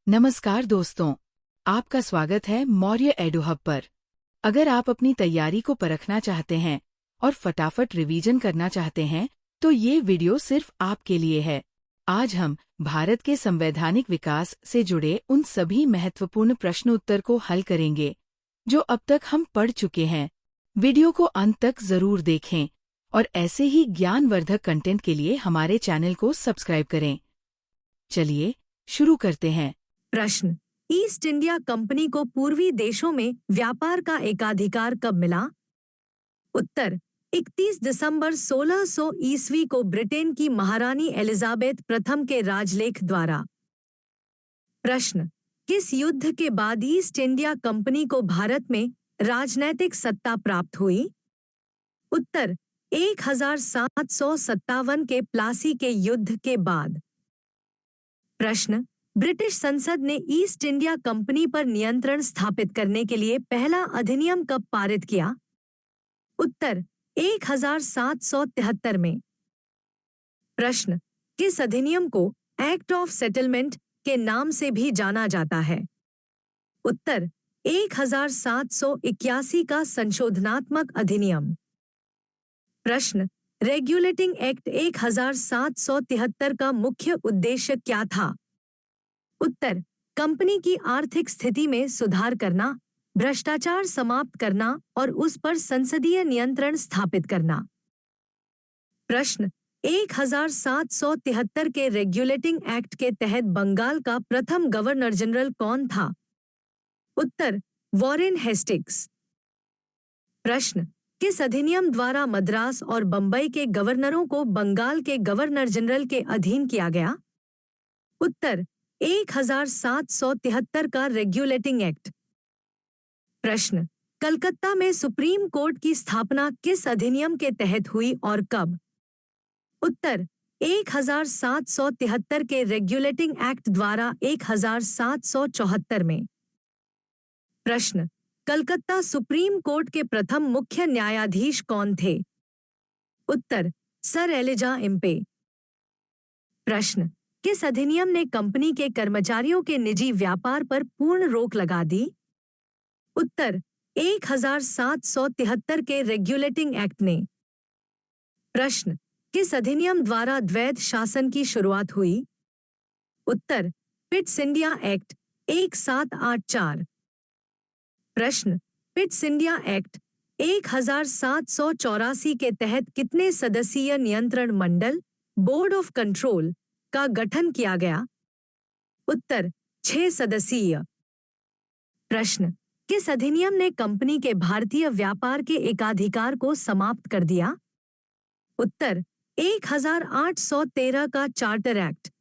नमस्कार दोस्तों, आपका स्वागत है मौर्य एडु हब पर। अगर आप अपनी तैयारी को परखना चाहते हैं और फटाफट रिवीजन करना चाहते हैं, तो ये वीडियो सिर्फ आपके लिए है। आज हम भारत के संवैधानिक विकास से जुड़े उन सभी महत्वपूर्ण प्रश्न उत्तर को हल करेंगे जो अब तक हम पढ़ चुके हैं। वीडियो को अंत तक जरूर देखें और ऐसे ही ज्ञानवर्धक कंटेंट के लिए हमारे चैनल को सब्सक्राइब करें। चलिए शुरू करते हैं। प्रश्न, ईस्ट इंडिया कंपनी को पूर्वी देशों में व्यापार का एकाधिकार कब मिला? उत्तर, 31 दिसंबर 1600 ईस्वी को ब्रिटेन की महारानी एलिजाबेथ प्रथम के राजलेख द्वारा। प्रश्न, किस युद्ध के बाद ईस्ट इंडिया कंपनी को भारत में राजनैतिक सत्ता प्राप्त हुई? उत्तर, 1757 के प्लासी के युद्ध के बाद। प्रश्न, ब्रिटिश संसद ने ईस्ट इंडिया कंपनी पर नियंत्रण स्थापित करने के लिए पहला अधिनियम कब पारित किया? उत्तर, 1773 में। प्रश्न, किस अधिनियम को एक्ट ऑफ सेटलमेंट के नाम से भी जाना जाता है? उत्तर, 1781 का संशोधनात्मक अधिनियम। प्रश्न, रेगुलेटिंग एक्ट 1773 का मुख्य उद्देश्य क्या था? उत्तर, कंपनी की आर्थिक स्थिति में सुधार करना, भ्रष्टाचार समाप्त करना और उस पर संसदीय नियंत्रण स्थापित करना। प्रश्न, 1773 के रेगुलेटिंग एक्ट के तहत बंगाल का प्रथम गवर्नर जनरल कौन था? उत्तर, वॉरेन हेस्टिंग्स। प्रश्न, किस अधिनियम द्वारा मद्रास और बंबई के गवर्नरों को बंगाल के गवर्नर जनरल के अधीन किया गया? उत्तर, 1773 का रेगुलेटिंग एक्ट। प्रश्न, कलकत्ता में सुप्रीम कोर्ट की स्थापना किस अधिनियम के तहत हुई और कब? उत्तर, 1773 के रेगुलेटिंग एक्ट द्वारा 1774 में। प्रश्न, कलकत्ता सुप्रीम कोर्ट के प्रथम मुख्य न्यायाधीश कौन थे? उत्तर, सर एलिजा इम्पे। प्रश्न, किस अधिनियम ने कंपनी के कर्मचारियों के निजी व्यापार पर पूर्ण रोक लगा दी? उत्तर, 1773 के रेगुलेटिंग एक्ट ने। प्रश्न, किस अधिनियम द्वारा द्वैध शासन की शुरुआत हुई? उत्तर, पिट्स इंडिया एक्ट 1784। प्रश्न, पिट्स इंडिया एक्ट 1784 के तहत कितने सदस्यीय नियंत्रण मंडल, बोर्ड ऑफ कंट्रोल, का गठन किया गया? उत्तर, 6 सदस्यीय। प्रश्न, किस अधिनियम ने कंपनी के भारतीय व्यापार के एकाधिकार को समाप्त कर दिया? उत्तर, 1813 का चार्टर एक्ट।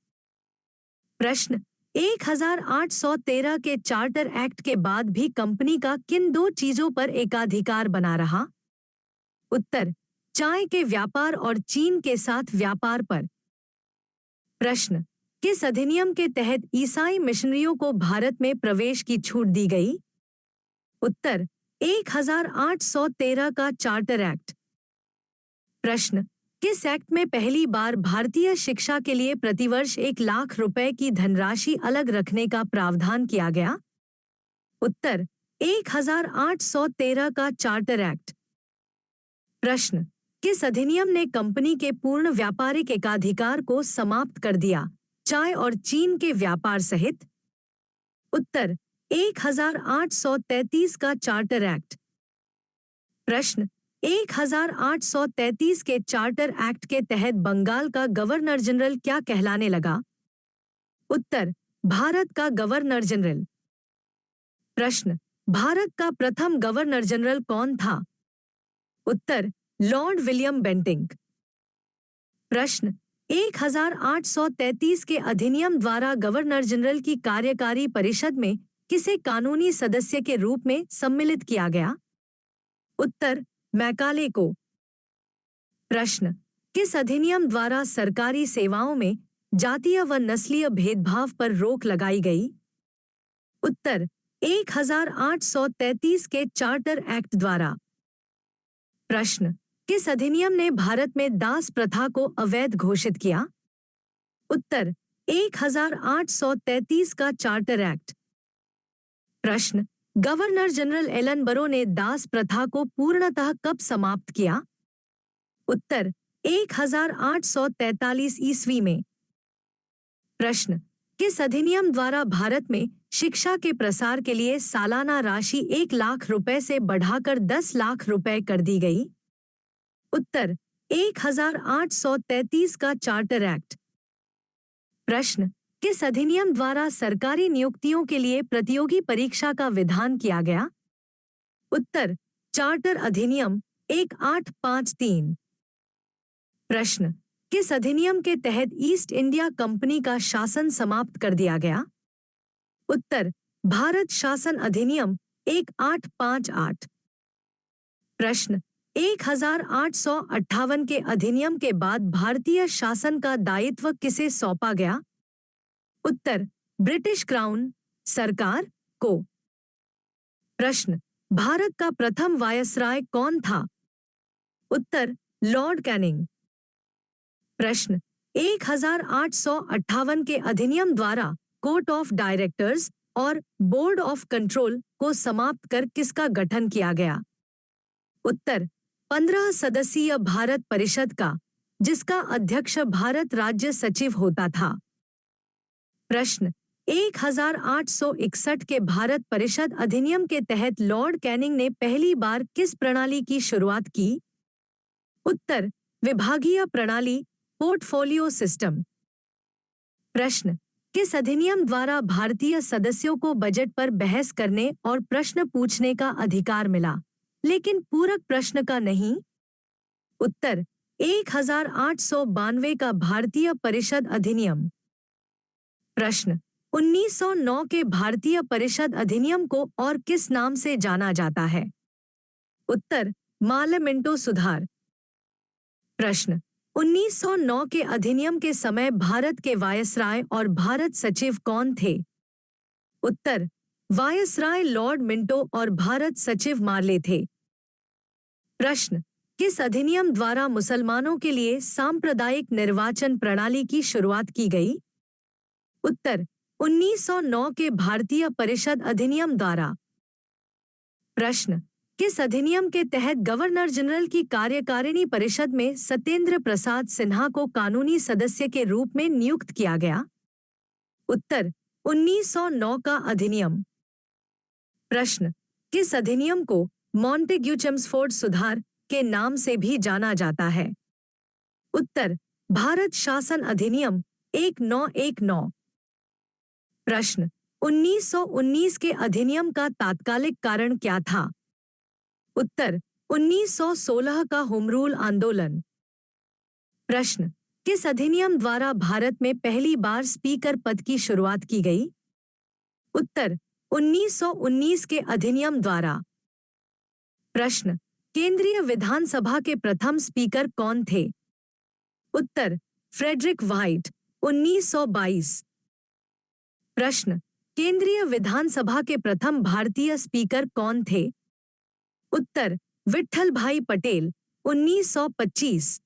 प्रश्न, 1813 के चार्टर एक्ट के बाद भी कंपनी का किन 2 चीजों पर एकाधिकार बना रहा? उत्तर, चाय के व्यापार और चीन के साथ व्यापार पर। प्रश्न, किस अधिनियम के तहत ईसाई मिशनरियों को भारत में प्रवेश की छूट दी गई? उत्तर, 1813 का चार्टर एक्ट। प्रश्न, किस एक्ट में पहली बार भारतीय शिक्षा के लिए प्रतिवर्ष 1 लाख रुपए की धनराशि अलग रखने का प्रावधान किया गया? उत्तर, 1813 का चार्टर एक्ट। प्रश्न, किस अधिनियम ने कंपनी के पूर्ण व्यापारिक एकाधिकार को समाप्त कर दिया, चाय और चीन के व्यापार सहित? उत्तर, 1833 का चार्टर एक्ट। प्रश्न, 1833 के चार्टर एक्ट के तहत बंगाल का गवर्नर जनरल क्या कहलाने लगा? उत्तर, भारत का गवर्नर जनरल। प्रश्न, भारत का प्रथम गवर्नर जनरल कौन था? उत्तर, लॉर्ड विलियम बेंटिंक। प्रश्न, 1833 के अधिनियम द्वारा गवर्नर जनरल की कार्यकारी परिषद में किसे कानूनी सदस्य के रूप में सम्मिलित किया गया? उत्तर, मैकाले को। प्रश्न, किस अधिनियम द्वारा सरकारी सेवाओं में जातीय व नस्लीय भेदभाव पर रोक लगाई गई? उत्तर, 1833 के चार्टर एक्ट द्वारा। प्रश्न, किस अधिनियम ने भारत में दास प्रथा को अवैध घोषित किया? उत्तर, 1833 का चार्टर एक्ट। प्रश्न, गवर्नर जनरल एलन बरो ने दास प्रथा को पूर्णतः कब समाप्त किया? उत्तर, 1843 ईस्वी में। प्रश्न, किस अधिनियम द्वारा भारत में शिक्षा के प्रसार के लिए सालाना राशि 1 लाख रुपए से बढ़ाकर 10 लाख रुपए कर दी गई? उत्तर, 1833 का चार्टर एक्ट। प्रश्न, किस अधिनियम द्वारा सरकारी नियुक्तियों के लिए प्रतियोगी परीक्षा का विधान किया गया? उत्तर, चार्टर अधिनियम 1853। प्रश्न, किस अधिनियम के तहत ईस्ट इंडिया कंपनी का शासन समाप्त कर दिया गया? उत्तर, भारत शासन अधिनियम 1858। प्रश्न, 1858 के अधिनियम के बाद भारतीय शासन का दायित्व किसे सौंपा गया? उत्तर, ब्रिटिश क्राउन सरकार को। प्रश्न, भारत का प्रथम वायसराय कौन था? उत्तर, लॉर्ड कैनिंग। प्रश्न, 1858 के अधिनियम द्वारा कोर्ट ऑफ डायरेक्टर्स और बोर्ड ऑफ कंट्रोल को समाप्त कर किसका गठन किया गया? उत्तर, 15 सदस्यीय भारत परिषद का, जिसका अध्यक्ष भारत राज्य सचिव होता था। प्रश्न, 1861 के भारत परिषद अधिनियम के तहत लॉर्ड कैनिंग ने पहली बार किस प्रणाली की शुरुआत की? उत्तर, विभागीय प्रणाली, पोर्टफोलियो सिस्टम। प्रश्न, किस अधिनियम द्वारा भारतीय सदस्यों को बजट पर बहस करने और प्रश्न पूछने का अधिकार मिला, लेकिन पूरक प्रश्न का नहीं? उत्तर, 1892 का भारतीय परिषद अधिनियम। प्रश्न, 1909 के भारतीय परिषद अधिनियम को और किस नाम से जाना जाता है? उत्तर, मार्लिमेंटो सुधार। प्रश्न, 1909 के अधिनियम के समय भारत के वायसराय और भारत सचिव कौन थे? उत्तर, वायसराय लॉर्ड मिंटो और भारत सचिव मार्ले थे। प्रश्न, किस अधिनियम द्वारा मुसलमानों के लिए सांप्रदायिक निर्वाचन प्रणाली की शुरुआत की गई? उत्तर, 1909 के भारतीय परिषद अधिनियम द्वारा। प्रश्न, किस अधिनियम के तहत गवर्नर जनरल की कार्यकारिणी परिषद में सत्येंद्र प्रसाद सिन्हा को कानूनी सदस्य के रूप में नियुक्त किया गया? उत्तर, 1909 का अधिनियम। प्रश्न, किस अधिनियम को मॉन्टेग्यू-चेम्सफोर्ड सुधार के नाम से भी जाना जाता है? उत्तर, भारत शासन अधिनियम 1919। प्रश्न, 1919 के अधिनियम का तात्कालिक कारण क्या था? उत्तर, 1916 का होम रूल आंदोलन। प्रश्न, किस अधिनियम द्वारा भारत में पहली बार स्पीकर पद की शुरुआत की गई? उत्तर, 1919 के अधिनियम द्वारा। प्रश्न, केंद्रीय विधानसभा के प्रथम स्पीकर कौन थे? उत्तर, फ्रेडरिक व्हाइट, 1922। प्रश्न, केंद्रीय विधानसभा के प्रथम भारतीय स्पीकर कौन थे? उत्तर, विट्ठल भाई पटेल, 1925।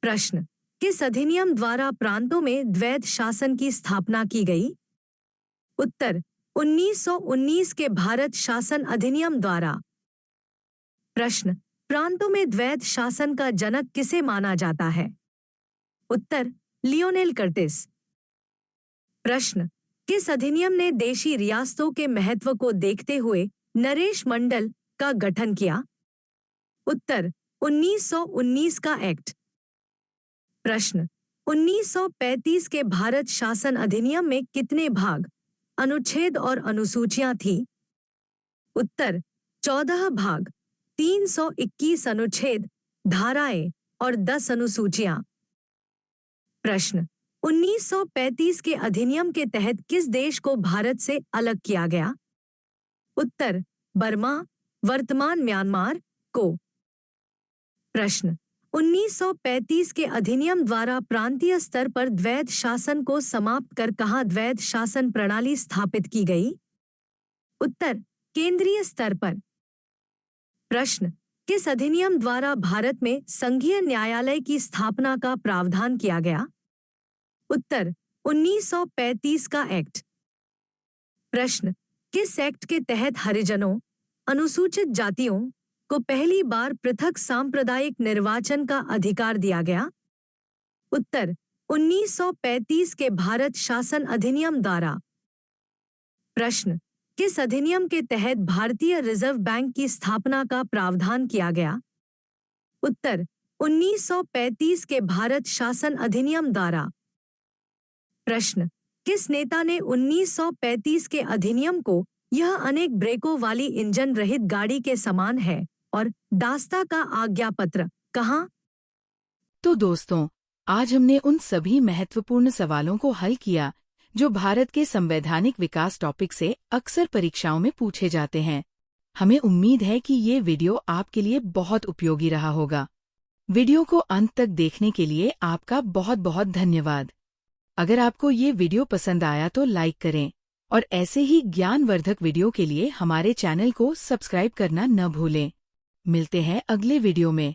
प्रश्न, किस अधिनियम द्वारा प्रांतों में द्वैध शासन की स्थापना की गई? उत्तर, 1919 के भारत शासन अधिनियम द्वारा। प्रश्न, प्रांतों में द्वैध शासन का जनक किसे माना जाता है? उत्तर, लियोनेल कर्टिस। प्रश्न, किस अधिनियम ने देशी रियासतों के महत्व को देखते हुए नरेश मंडल का गठन किया? उत्तर, 1919 का एक्ट। प्रश्न, 1935 के भारत शासन अधिनियम में कितने भाग, अनुच्छेद और अनुसूचियां थी? उत्तर, 14 भाग, 321 अनुच्छेद, धाराएं और 10 अनुसूचियां। प्रश्न, 1935 के अधिनियम के तहत किस देश को भारत से अलग किया गया? उत्तर, बर्मा, वर्तमान म्यांमार को। प्रश्न, 1935 के अधिनियम द्वारा प्रांतीय स्तर पर द्वैध शासन को समाप्त कर कहाँ द्वैध शासन प्रणाली स्थापित की गई? उत्तर, केंद्रीय स्तर पर। प्रश्न, किस अधिनियम द्वारा भारत में संघीय न्यायालय की स्थापना का प्रावधान किया गया? उत्तर 1935 का एक्ट। प्रश्न, किस एक्ट के तहत हरिजनों, अनुसूचित जातियों को पहली बार पृथक सांप्रदायिक निर्वाचन का अधिकार दिया गया? उत्तर 1935 के भारत शासन अधिनियम द्वारा। प्रश्न, किस अधिनियम के तहत भारतीय रिजर्व बैंक की स्थापना का प्रावधान किया गया? उत्तर 1935 के भारत शासन अधिनियम द्वारा। प्रश्न, किस नेता ने 1935 के अधिनियम को यह अनेक ब्रेकों वाली इंजन रहित गाड़ी के समान है और दास्ता का आज्ञापत्र कहा? तो दोस्तों, आज हमने उन सभी महत्वपूर्ण सवालों को हल किया जो भारत के संवैधानिक विकास टॉपिक से अक्सर परीक्षाओं में पूछे जाते हैं। हमें उम्मीद है कि ये वीडियो आपके लिए बहुत उपयोगी रहा होगा। वीडियो को अंत तक देखने के लिए आपका बहुत बहुत धन्यवाद। अगर आपको ये वीडियो पसंद आया तो लाइक करें और ऐसे ही ज्ञानवर्धक वीडियो के लिए हमारे चैनल को सब्सक्राइब करना न भूलें। मिलते हैं अगले वीडियो में।